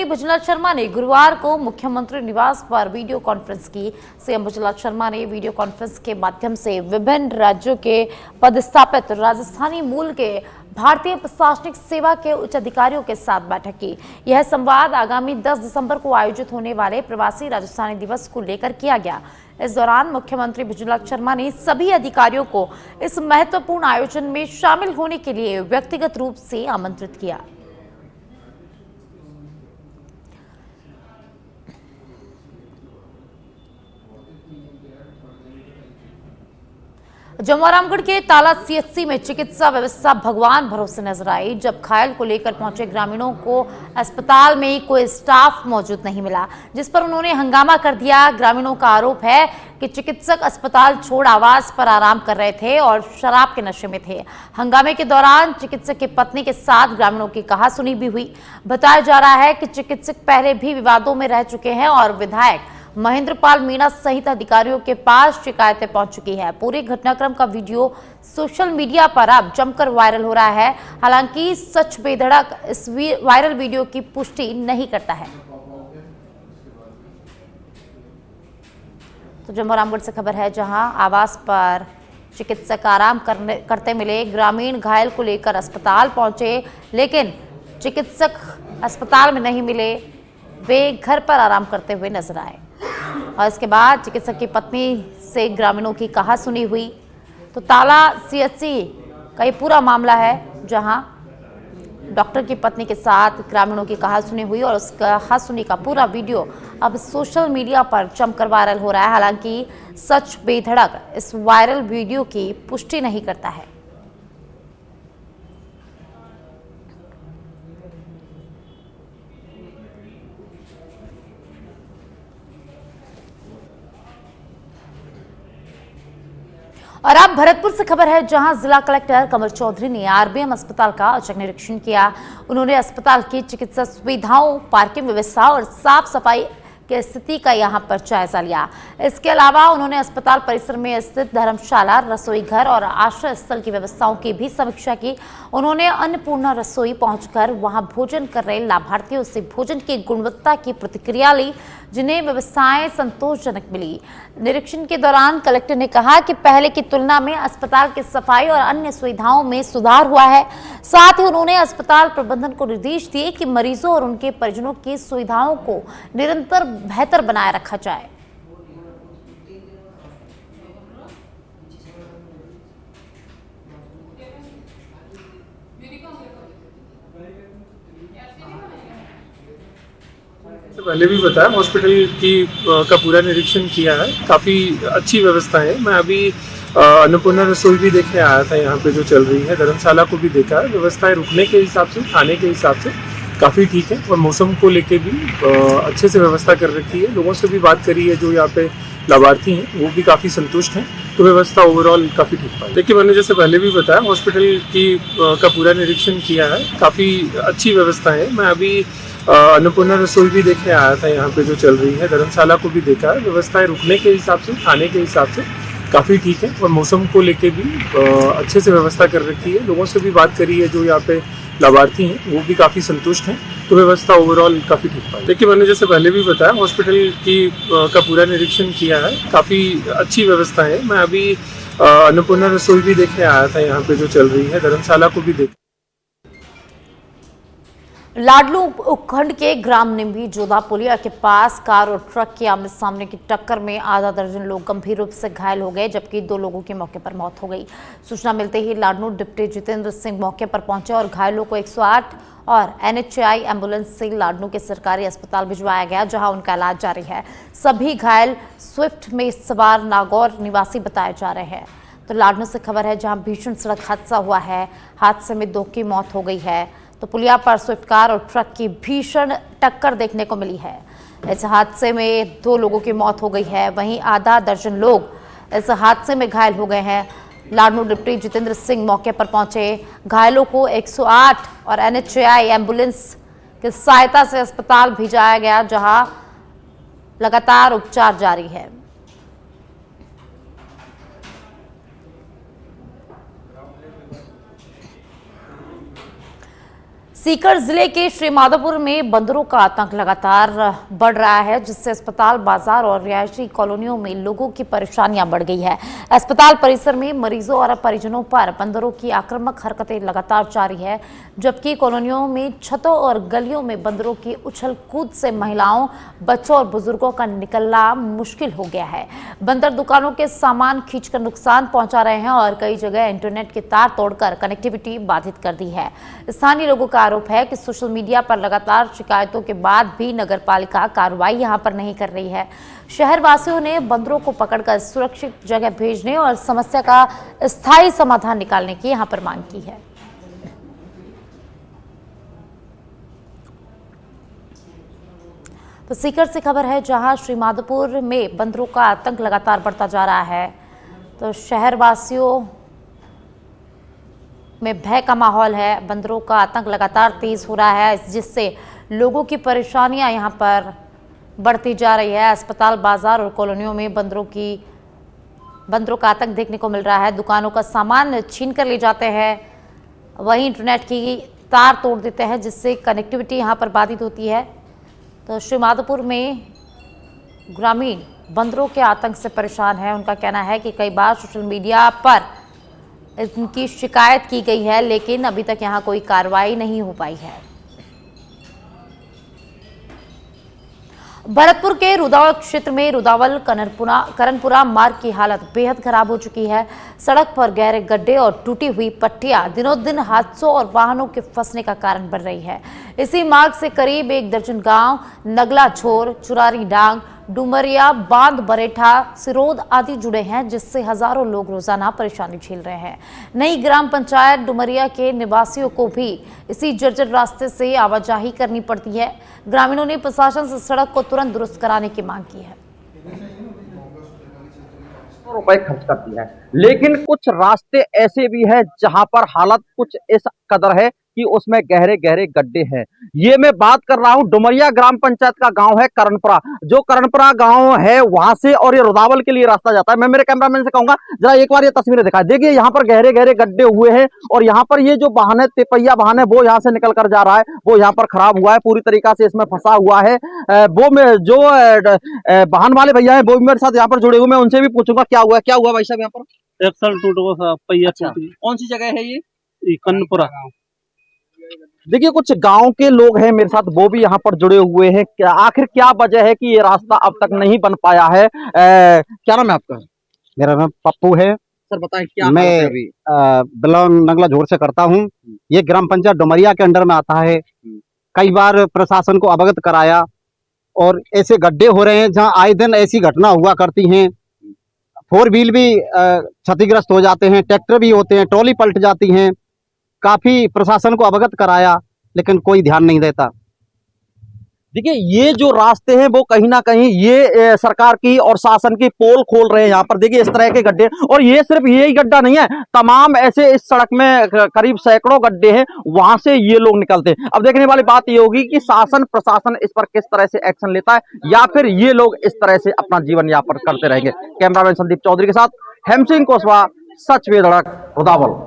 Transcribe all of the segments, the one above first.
भुजलाल शर्मा ने गुरुवार को मुख्यमंत्री निवास पर वीडियो कॉन्फ्रेंस की। सीएम भुजलाल शर्मा ने वीडियो कॉन्फ्रेंस के माध्यम से विभिन्न राज्यों के पदस्थापित राजस्थानी मूल के भारतीय प्रशासनिक सेवा के उच्च अधिकारियों के साथ बैठक की। यह संवाद आगामी 10 दिसंबर को आयोजित होने वाले प्रवासी राजस्थानी दिवस को लेकर किया गया। इस दौरान मुख्यमंत्री भुजलाल शर्मा ने सभी अधिकारियों को इस महत्वपूर्ण आयोजन में शामिल होने के लिए व्यक्तिगत रूप से आमंत्रित किया। जम्मू रामगढ़ के ताला सीएचसी में चिकित्सा व्यवस्था भगवान भरोसे नजर आई, जब घायल को लेकर पहुंचे ग्रामीणों को अस्पताल में कोई स्टाफ मौजूद नहीं मिला, जिस पर उन्होंने हंगामा कर दिया। ग्रामीणों का आरोप है कि चिकित्सक अस्पताल छोड़ आवास पर आराम कर रहे थे और शराब के नशे में थे। हंगामे के दौरान चिकित्सक की पत्नी के साथ ग्रामीणों की कहासुनी भी हुई। बताया जा रहा है कि चिकित्सक पहले भी विवादों में रह चुके हैं और विधायक महेंद्रपाल मीणा सहित अधिकारियों के पास शिकायतें पहुंच चुकी है। पूरे घटनाक्रम का वीडियो सोशल मीडिया पर अब जमकर वायरल हो रहा है। हालांकि सच बेधड़क इस वायरल वीडियो की पुष्टि नहीं करता है। तो जम्मू रामगढ़ से खबर है, जहां आवास पर चिकित्सक आराम करते मिले। ग्रामीण घायल को लेकर अस्पताल पहुंचे, लेकिन चिकित्सक अस्पताल में नहीं मिले, वे घर पर आराम करते हुए नजर आए। और इसके बाद चिकित्सक की पत्नी से ग्रामीणों की कहासुनी हुई। तो ताला सीएचसी का ये पूरा मामला है, जहां डॉक्टर की पत्नी के साथ ग्रामीणों की कहासुनी हुई और उस कहासुनी का पूरा वीडियो अब सोशल मीडिया पर जमकर वायरल हो रहा है। हालांकि सच बेधड़क इस वायरल वीडियो की पुष्टि नहीं करता है। और अब भरतपुर से खबर है, जहां जिला कलेक्टर कमल चौधरी ने आरबीएम अस्पताल का औचक निरीक्षण किया। उन्होंने अस्पताल की चिकित्सा सुविधाओं, पार्किंग व्यवस्था और साफ सफाई की स्थिति का यहां पर जायजा लिया। इसके अलावा उन्होंने अस्पताल परिसर में स्थित धर्मशाला, रसोई घर और आश्रय स्थल की व्यवस्थाओं की भी समीक्षा की। उन्होंने अन्नपूर्णा रसोई पहुंचकर वहां भोजन कर रहे लाभार्थियों से भोजन की गुणवत्ता की प्रतिक्रिया ली, जिन्हें व्यवस्थाएं संतोषजनक मिली। निरीक्षण के दौरान कलेक्टर ने कहा कि पहले की तुलना में अस्पताल की सफाई और अन्य सुविधाओं में सुधार हुआ है। साथ ही उन्होंने अस्पताल प्रबंधन को निर्देश दिए कि मरीजों और उनके परिजनों की सुविधाओं को निरंतर बेहतर बनाए रखा जाए। पहले भी बताया, हॉस्पिटल की का पूरा निरीक्षण किया है। काफ़ी अच्छी व्यवस्था है। मैं अभी अन्नपूर्णा रसोई भी देखने आया था, यहाँ पे जो चल रही है। धर्मशाला को भी देखा है। व्यवस्थाएं रुकने के हिसाब से, खाने के हिसाब से काफ़ी ठीक है। और मौसम को लेके भी अच्छे से व्यवस्था कर रखी है। लोगों से भी बात करी है, जो यहाँ पे लाभार्थी हैं वो भी काफ़ी संतुष्ट हैं। तो व्यवस्था ओवरऑल काफ़ी ठीक पाई। देखिए, मैंने जैसे पहले भी बताया, हॉस्पिटल की का पूरा निरीक्षण किया है। काफ़ी अच्छी व्यवस्था है। मैं अभी अन्नपूर्णा रसोई भी देखने आया था, यहाँ पे जो चल रही है। धर्मशाला को भी देखा है। व्यवस्थाएं रुकने के हिसाब से, खाने के हिसाब से काफ़ी ठीक है। और मौसम को लेके भी अच्छे से व्यवस्था कर रखी है। लोगों से भी बात करी है, जो यहाँ पे लाभार्थी हैं वो भी काफ़ी संतुष्ट हैं। तो व्यवस्था ओवरऑल काफ़ी ठीक पाई। देखिए, मैंने जैसे पहले भी बताया, हॉस्पिटल की का पूरा निरीक्षण किया है। काफ़ी अच्छी व्यवस्था है। मैं अभी अन्नपूर्णा रसोई भी देखने आया था, यहाँ पे जो चल रही है। धर्मशाला को भी देखा। लाडलू उपखंड के ग्राम निम्भी जोधा पुलिया के पास कार और ट्रक की आमने सामने की टक्कर में आधा दर्जन लोग गंभीर रूप से घायल हो गए, जबकि 2 लोगों की मौके पर मौत हो गई। सूचना मिलते ही लाडनू डिप्टी जितेंद्र सिंह मौके पर पहुंचे और घायलों को 108 और NHI एम्बुलेंस से लाडनू के सरकारी अस्पताल भिजवाया गया, जहां उनका इलाज जारी है। सभी घायल स्विफ्ट में सवार नागौर निवासी बताए जा रहे हैं। तो लाडनू से खबर है, जहां भीषण सड़क हादसा हुआ है। हादसे में 2 की मौत हो गई है। तो पुलिया पर स्विफ्ट कार और ट्रक की भीषण टक्कर देखने को मिली है। इस हादसे में 2 लोगों की मौत हो गई है, वहीं आधा दर्जन लोग इस हादसे में घायल हो गए हैं। लाडनू डिप्टी जितेंद्र सिंह मौके पर पहुंचे। घायलों को 108 और NHI एम्बुलेंस की सहायता से अस्पताल भेजाया गया, जहां लगातार उपचार जारी है। सीकर जिले के श्रीमाधोपुर में बंदरों का आतंक लगातार बढ़ रहा है, जिससे अस्पताल, बाजार और रिहायशी कॉलोनियों में लोगों की परेशानियां बढ़ गई है। अस्पताल परिसर में मरीजों और परिजनों पर बंदरों की आक्रामक हरकतें लगातार जारी है, जबकि कॉलोनियों में छतों और गलियों में बंदरों की उछल कूद से महिलाओं, बच्चों और बुजुर्गों का निकलना मुश्किल हो गया है। बंदर दुकानों के सामान खींचकर नुकसान पहुंचा रहे हैं और कई जगह इंटरनेट के तार तोड़कर कनेक्टिविटी बाधित कर दी है। स्थानीय लोगों का आरोप है कि सोशल मीडिया पर लगातार शिकायतों के बाद भी नगरपालिका कार्रवाई यहां पर नहीं कर रही है। शहर वासियों ने बंदरों को पकड़कर सुरक्षित जगह भेजने और समस्या का स्थायी समाधान निकालने की यहां पर मांग की है। तो सीकर से खबर है, जहां श्रीमाधोपुर में बंदरों का आतंक लगातार बढ़ता जा रहा है। तो शहर वासियों में भय का माहौल है। बंदरों का आतंक लगातार तेज हो रहा है, जिससे लोगों की परेशानियां यहां पर बढ़ती जा रही है। अस्पताल, बाजार और कॉलोनियों में बंदरों का आतंक देखने को मिल रहा है। दुकानों का सामान छीन कर ले जाते हैं, वहीं इंटरनेट की तार तोड़ देते हैं, जिससे कनेक्टिविटी यहां पर बाधित होती है। तो श्रीमाधोपुर में ग्रामीण बंदरों के आतंक से परेशान है। उनका कहना है कि कई बार सोशल मीडिया पर इनकी शिकायत की गई है, लेकिन अभी तक यहां कोई कार्रवाई नहीं हो पाई है। भरतपुर के रुदावल क्षेत्र में रुदावल करनपुरा मार्ग की हालत बेहद खराब हो चुकी है। सड़क पर गहरे गड्ढे और टूटी हुई पट्टियां दिनों दिन हादसों और वाहनों के फंसने का कारण बन रही है। इसी मार्ग से करीब 1 दर्जन गांव नगला छोर, चुरारी डांग, डुमरिया, बांध बरेठा, सिरोद आदि जुड़े हैं, जिससे हजारों लोग रोजाना परेशानी झेल रहे हैं। नई ग्राम पंचायत डुमरिया के निवासियों को भी इसी जर्जर रास्ते से आवाजाही करनी पड़ती है। ग्रामीणों ने प्रशासन से सड़क को तुरंत दुरुस्त कराने की मांग की है। रुपए खर्च करती है, लेकिन कुछ रास्ते ऐसे भी हैं जहां पर हालत कुछ इस कदर है कि उसमें गहरे गहरे गड्ढे हैं। ये मैं बात कर रहा हूं डुमरिया ग्राम पंचायत का गांव है करनपुरा, जो करनपुरा गांव है वहां से और ये रुदावल के लिए रास्ता जाता है। मैं मेरे कैमरामैन से कहूंगा जरा एक बार ये तस्वीरें दिखाएं। देखिए यहाँ पर गहरे गहरे गड्ढे हुए हैं और यहाँ पर ये जो वाहन है, तिपहिया वाहन है, वो यहाँ से निकल कर जा रहा है, वो यहाँ पर खराब हुआ है, पूरी तरीका से इसमें फंसा हुआ है। वो में जो वाहन वाले भैया है वो भी मेरे साथ यहाँ पर जुड़े हुए, मैं उनसे भी पूछूंगा क्या हुआ भाई साहब यहाँ पर। एक्सल टूट गया, पहिया अच्छा, टूट गई। कौन सी जगह है ये? कन्नपुरा। देखिए कुछ गांव के लोग हैं मेरे साथ, वो भी यहाँ पर जुड़े हुए हैं। आखिर क्या वजह है कि ये रास्ता अब तक नहीं बन पाया है? क्या नाम है आपका? मेरा नाम पप्पू है। सर बताएं क्या मैं हालत है अभी? बिलोंग नगला झोर से करता हूँ। ये ग्राम पंचायत डुमरिया के अंडर में आता है। कई बार प्रशासन को अवगत कराया और ऐसे गड्ढे हो रहे हैं जहाँ आए दिन ऐसी घटना हुआ करती हैं। 4 व्हील भी क्षतिग्रस्त हो जाते हैं, ट्रैक्टर भी होते हैं, ट्रॉली पलट जाती हैं। काफी प्रशासन को अवगत कराया, लेकिन कोई ध्यान नहीं देता। देखिए ये जो रास्ते हैं वो कहीं ना कहीं ये सरकार की और शासन की पोल खोल रहे हैं। यहाँ पर देखिए इस तरह के गड्ढे, और ये सिर्फ यही गड्ढा नहीं है, तमाम ऐसे इस सड़क में करीब सैकड़ों गड्ढे हैं, वहां से ये लोग निकलते हैं। अब देखने वाली बात ये होगी कि शासन प्रशासन इस पर किस तरह से एक्शन लेता है, या फिर ये लोग इस तरह से अपना जीवन यापन करते रहेंगे। कैमरामैन संदीप चौधरी के साथ हेमसिंह कुशवाहा, सच में धड़क, रुदावल।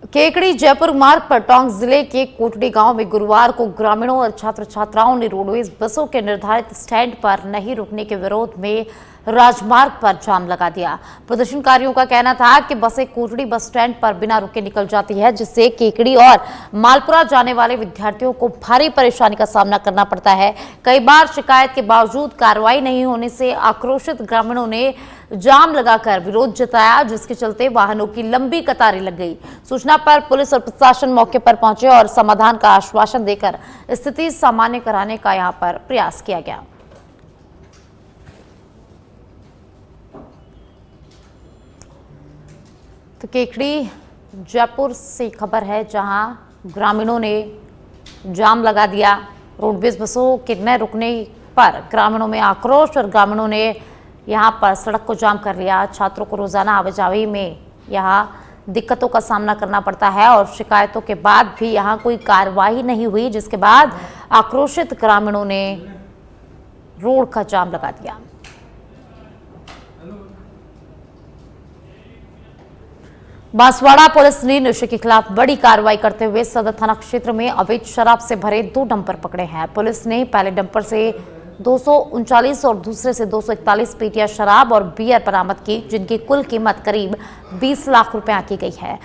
केकड़ी जयपुर मार्ग पर टोंक जिले के कोटड़ी गांव में गुरुवार को ग्रामीणों और छात्र छात्राओं ने रोडवेज बसों के निर्धारित स्टैंड पर नहीं रुकने के विरोध में राजमार्ग पर जाम लगा दिया। प्रदर्शनकारियों का कहना था कि बसें कोटड़ी बस स्टैंड पर बिना रुके निकल जाती है, जिससे केकड़ी और मालपुरा जाने वाले विद्यार्थियों को भारी परेशानी का सामना करना पड़ता है। कई बार शिकायत के बावजूद कार्रवाई नहीं होने से आक्रोशित ग्रामीणों ने जाम लगाकर विरोध जताया, जिसके चलते वाहनों की लंबी कतारें लग गई। सूचना पर पुलिस और प्रशासन मौके पर पहुंचे और समाधान का आश्वासन देकर स्थिति सामान्य कराने का यहां पर प्रयास किया गया। तो केकड़ी जयपुर से खबर है, जहां ग्रामीणों ने जाम लगा दिया। रोडवेज बसों के न रुकने पर ग्रामीणों में आक्रोश और ग्रामीणों ने यहां पर सड़क को जाम कर लिया। छात्रों को रोजाना आवाजाही में यहां दिक्कतों का सामना करना पड़ता है और शिकायतों के बाद भी यहां कोई कार्रवाई नहीं हुई, जिसके बाद आक्रोशित ग्रामीणों ने रोड का जाम लगा दिया। बांसवाड़ा पुलिस ने नशे के खिलाफ बड़ी कार्रवाई करते हुए सदर थाना क्षेत्र में अवैध शराब से भरे 2 डंपर पकड़े हैं। पुलिस ने पहले डंपर से 239 और दूसरे से 241 पेटियां शराब और बियर बरामद की, जिनकी कुल कीमत करीब 20 लाख रुपए आंकी गई है।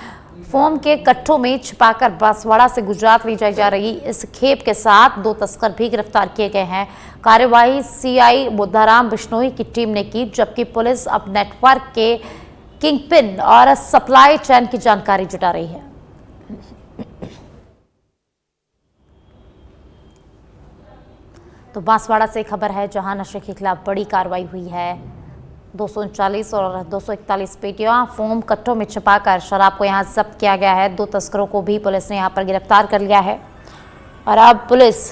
फोम के कट्टों में छिपाकर बांसवाड़ा से गुजरात ले जाई जा रही इस खेप के साथ 2 तस्कर भी गिरफ्तार किए गए हैं। कार्यवाही सीआई बुद्धाराम बिश्नोई की टीम ने की, जबकि पुलिस अब नेटवर्क के किंगपिन और सप्लाई चेन की जानकारी जुटा रही है। तो बांसवाड़ा से खबर है, जहां नशे के खिलाफ बड़ी कार्रवाई हुई है। 239 और 241 पेटियां फोम कट्टों में छिपाकर शराब को यहां जब्त किया गया है। 2 तस्करों को भी पुलिस ने यहां पर गिरफ्तार कर लिया है और अब पुलिस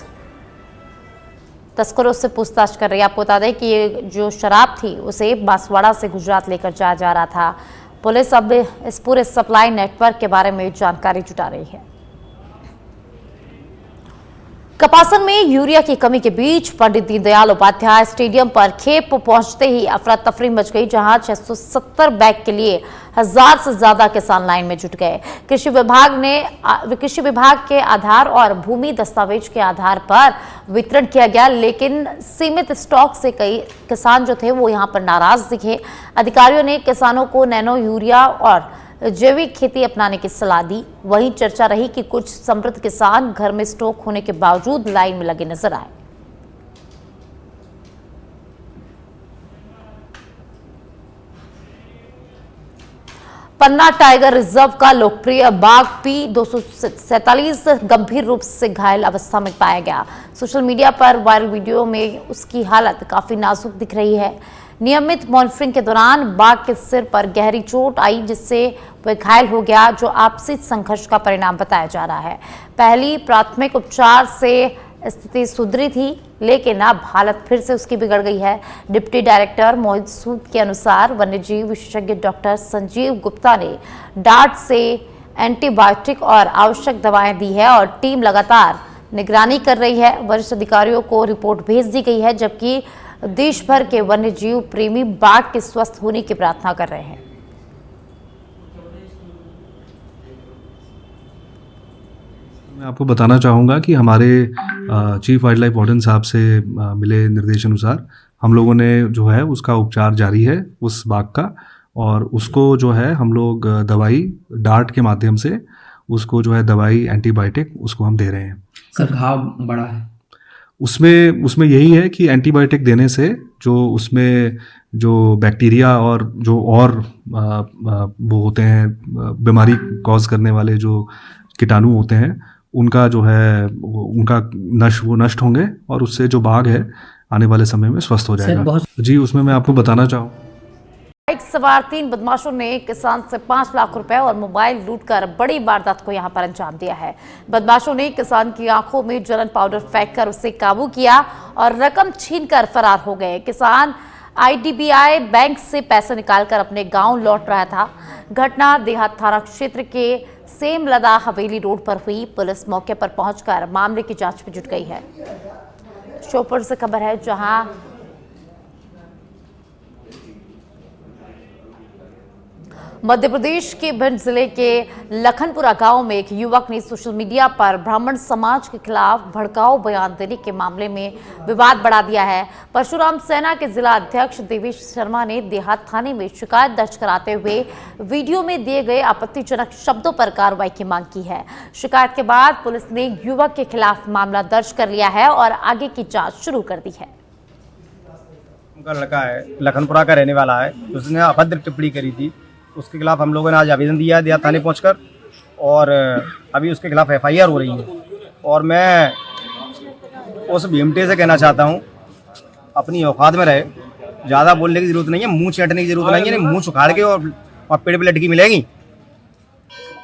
तस्करों से पूछताछ कर रही है। आपको बता दें कि ये जो शराब थी उसे बांसवाड़ा से गुजरात लेकर जाया जा रहा था। पुलिस अब इस पूरे सप्लाई नेटवर्क के बारे में जानकारी जुटा रही है। कपासन में यूरिया की कमी के बीच पंडित दीनदयाल उपाध्याय स्टेडियम पर खेप पहुंचते ही अफरा तफरी मच गई, जहां 670 बैग के लिए 1000 से ज्यादा किसान लाइन में जुट गए। कृषि विभाग के आधार और भूमि दस्तावेज के आधार पर वितरण किया गया, लेकिन सीमित स्टॉक से कई किसान जो थे वो यहां पर नाराज दिखे। अधिकारियों ने किसानों को नैनो यूरिया और जैविक खेती अपनाने की सलाह दी। वहीं चर्चा रही कि कुछ समृद्ध किसान घर में स्टॉक होने के बावजूद लाइन में लगे नजर आए। पन्ना टाइगर रिजर्व का लोकप्रिय बाघ P247 गंभीर रूप से घायल अवस्था में पाया गया। सोशल मीडिया पर वायरल वीडियो में उसकी हालत काफी नाजुक दिख रही है। नियमित मॉनिटरिंग के दौरान बाघ के सिर पर गहरी चोट आई, जिससे वह घायल हो गया, जो आपसी संघर्ष का परिणाम बताया जा रहा है। पहली प्राथमिक उपचार से स्थिति सुधरी थी, लेकिन अब हालत फिर से उसकी बिगड़ गई है। डिप्टी डायरेक्टर मोहित सूद के अनुसार वन्यजीव विशेषज्ञ डॉक्टर संजीव गुप्ता ने डार्ट से एंटीबायोटिक और आवश्यक दवाएं दी है और टीम लगातार निगरानी कर रही है। वरिष्ठ अधिकारियों को रिपोर्ट भेज दी गई है, जबकि देश भर के वन्यजीव प्रेमी बाघ के स्वस्थ होने की प्रार्थना कर रहे हैं। मैं आपको बताना चाहूँगा कि हमारे चीफ वाइल्ड लाइफ वार्डन साहब से मिले निर्देश अनुसार हम लोगों ने जो है उसका उपचार जारी है उस बाघ का, और उसको जो है हम लोग दवाई डार्ट के माध्यम से उसको जो है दवाई एंटीबायोटिक उसको हम दे रहे हैं। सर घाव बड़ा है, उसमें यही है कि एंटीबायोटिक देने से जो उसमें जो बैक्टीरिया और जो और वो होते हैं बीमारी कॉज करने वाले जो कीटाणु होते हैं उनका जो है उनका नष्ट होंगे और उससे जो बाघ है आने वाले समय में स्वस्थ हो जाएगा। जी, उसमें मैं आपको बताना चाहूँ, बाइक सवार 3 बदमाशों ने किसान से 5 लाख रुपए और मोबाइल लूटकर बड़ी वारदात को यहां पर अंजाम दिया है। बदमाशों ने किसान की आंखों में जलन पाउडर फेंककर उसे काबू किया और रकम छीनकर फरार हो गए। किसान IDBI बैंक से पैसे निकालकर अपने गांव लौट रहा था। घटना देहात थाना क्षेत्र के सेमलदा हवेली रोड पर हुई। पुलिस मौके पर पहुंचकर मामले की जांच में जुट गई है। श्योपुर से खबर है, जहां मध्य प्रदेश के भिंड जिले के लखनपुरा गांव में एक युवक ने सोशल मीडिया पर ब्राह्मण समाज के खिलाफ भड़काऊ बयान देने के मामले में विवाद बढ़ा दिया है। परशुराम सेना के जिला अध्यक्ष देवेश शर्मा ने देहात थाने में शिकायत दर्ज कराते हुए वीडियो में दिए गए आपत्तिजनक शब्दों पर कार्रवाई की मांग की है। शिकायत के बाद पुलिस ने युवक के खिलाफ मामला दर्ज कर लिया है और आगे की जाँच शुरू कर दी है। उनका लड़का है, लखनपुरा का रहने वाला है, उसने अभद्र टिप्पणी करी थी, उसके खिलाफ हम लोगों ने आज आवेदन दिया है देहात थाने पहुंचकर, और अभी उसके खिलाफ FIR हो रही है। और मैं उस भीमटे से कहना चाहता हूं, अपनी औकात में रहे, ज़्यादा बोलने की जरूरत नहीं है, मुंह चेटने की जरूरत नहीं है, मुंह सुखाड़ के और पेड़ पे लटकी मिलेगी।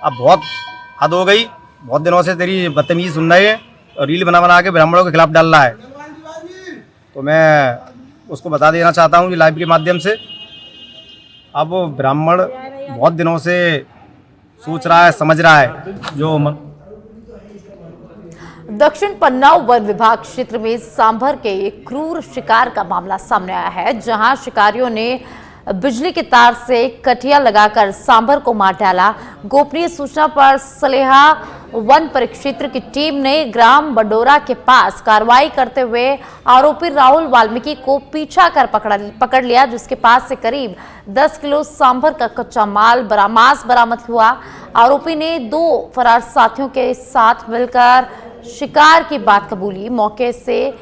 अब बहुत हद हो गई, बहुत दिनों से तेरी बदतमीजी सुन रहे हैं और रील बना के ब्राह्मणों के खिलाफ डाल रहा है। तो मैं उसको बता देना चाहता हूँ कि लाइव के माध्यम से, अब ब्राह्मण बहुत दिनों से सोच रहा है, समझ रहा है जो दक्षिण पन्ना वन विभाग क्षेत्र में सांभर के एक क्रूर शिकार का मामला सामने आया है, जहां शिकारियों ने बिजली के तार से कटिया लगाकर सांभर को मार डाला। गोपनीय सूचना पर सलेहा वन परिक्षेत्र की टीम ने ग्राम बडोरा के पास कार्रवाई करते हुए आरोपी राहुल वाल्मीकि को पीछा कर पकड़ लिया, जिसके पास से करीब 10 किलो सांभर का कच्चा माल बरामद हुआ। आरोपी ने 2 फरार साथियों के साथ मिलकर शिकार की बात कबूली। मौके से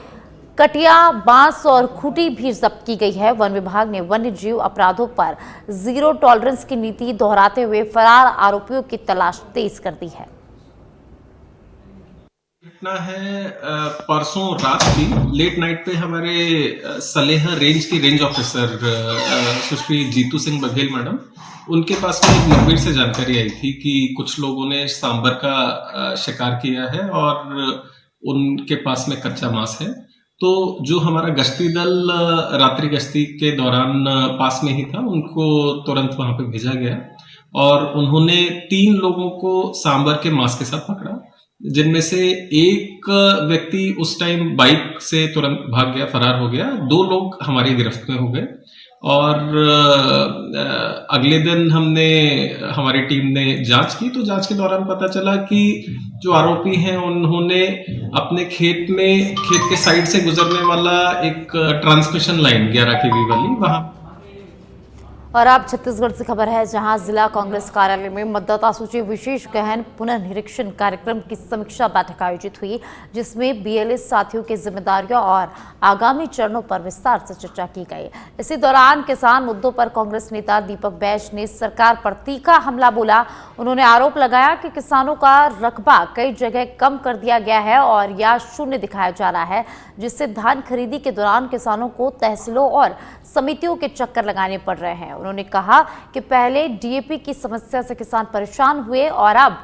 कटिया, बांस और खूंटी भी जब्त की गई है। वन विभाग ने वन्य जीव अपराधों पर जीरो टॉलरेंस की नीति दोहराते हुए फरार आरोपियों की तलाश तेज कर दी है। घटना है परसों रात की लेट नाइट पे हमारे सलेहा रेंज की रेंज ऑफिसर सुश्री जीतू सिंह बघेल मैडम, उनके पास में एक मुखबिर से जानकारी आई थी कि कुछ लोगों ने सांबर का शिकार किया है और उनके पास में कच्चा मांस है। तो जो हमारा गश्ती दल रात्रि गश्ती के दौरान पास में ही था, उनको तुरंत वहां पे भेजा गया और उन्होंने 3 लोगों को सांबर के मांस के साथ पकड़ा, जिनमें से एक व्यक्ति उस टाइम बाइक से तुरंत भाग गया, फरार हो गया। 2 लोग हमारी गिरफ्त में हो गए और अगले दिन हमारी टीम ने जांच की, तो जांच के दौरान पता चला कि जो आरोपी हैं उन्होंने अपने खेत के साइड से गुजरने वाला एक ट्रांसमिशन लाइन 11 kV वाली वहां। और अब छत्तीसगढ़ से खबर है, जहां जिला कांग्रेस कार्यालय में मतदाता सूची विशेष गहन पुनर्निरीक्षण कार्यक्रम की समीक्षा बैठक आयोजित हुई, जिसमें बीएलएस साथियों की जिम्मेदारियों और आगामी चरणों पर विस्तार से चर्चा की गई। इसी दौरान किसान मुद्दों पर कांग्रेस नेता दीपक बैज ने सरकार पर तीखा हमला बोला। उन्होंने आरोप लगाया कि किसानों का रकबा कई जगह कम कर दिया गया है और या शून्य दिखाया जा रहा है, जिससे धान खरीदी के दौरान किसानों को तहसीलों और समितियों के चक्कर लगाने पड़ रहे हैं। उन्होंने कहा कि पहले डीएपी की समस्या से किसान परेशान हुए और अब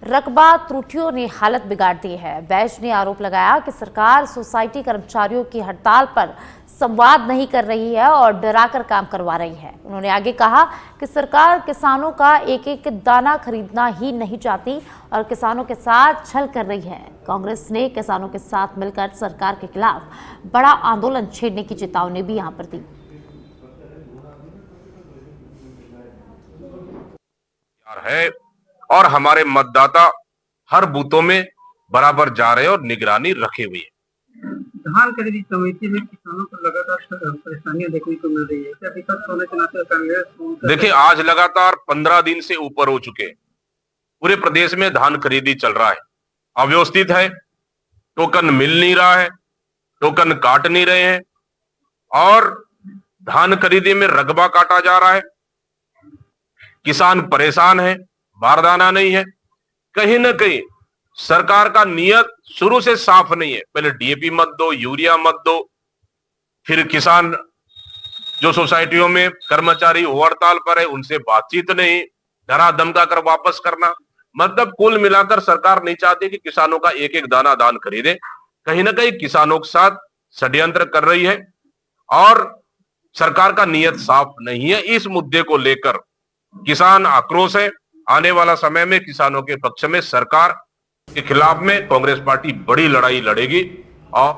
रकबा त्रुटियों ने हालत बिगाड़ दी है। बैज ने आरोप लगाया कि सरकार सोसाइटी कर्मचारियों की हड़ताल पर संवाद नहीं कर रही है और डराकर काम करवा रही है। उन्होंने आगे कहा कि सरकार किसानों का एक एक दाना खरीदना ही नहीं चाहती और किसानों के साथ छल कर रही है। कांग्रेस ने किसानों के साथ मिलकर सरकार के खिलाफ बड़ा आंदोलन छेड़ने की चेतावनी भी यहां पर दी। है और हमारे मतदाता हर बूथों में बराबर जा रहे हैं और निगरानी रखे हुए हैं। धान खरीदी समिति में किसानों को लगातार परेशानियां देखने को मिल रही है, क्या दिक्कत होने के नाते कांग्रेस? देखिए, आज लगातार 15 दिन से ऊपर हो चुके हैं। पूरे प्रदेश में धान खरीदी चल रहा है, अव्यवस्थित है, टोकन मिल नहीं रहा है, टोकन काट नहीं रहे हैं और धान खरीदी में रकबा काटा जा रहा है। किसान परेशान है, बारदाना नहीं है। कहीं ना कहीं सरकार का नियत शुरू से साफ नहीं है। पहले डीएपी मत दो, यूरिया मत दो, फिर किसान जो सोसाइटियों में कर्मचारी हड़ताल पर है उनसे बातचीत नहीं, डरा धमका कर वापस करना। मतलब कुल मिलाकर सरकार नहीं चाहती कि किसानों का एक एक दाना दान खरीदे। कहीं ना कहीं किसानों के साथ षड्यंत्र कर रही है और सरकार का नियत साफ नहीं है। इस मुद्दे को लेकर किसान आक्रोश है। आने वाला समय में किसानों के पक्ष में सरकार के खिलाफ में कांग्रेस पार्टी बड़ी लड़ाई लड़ेगी और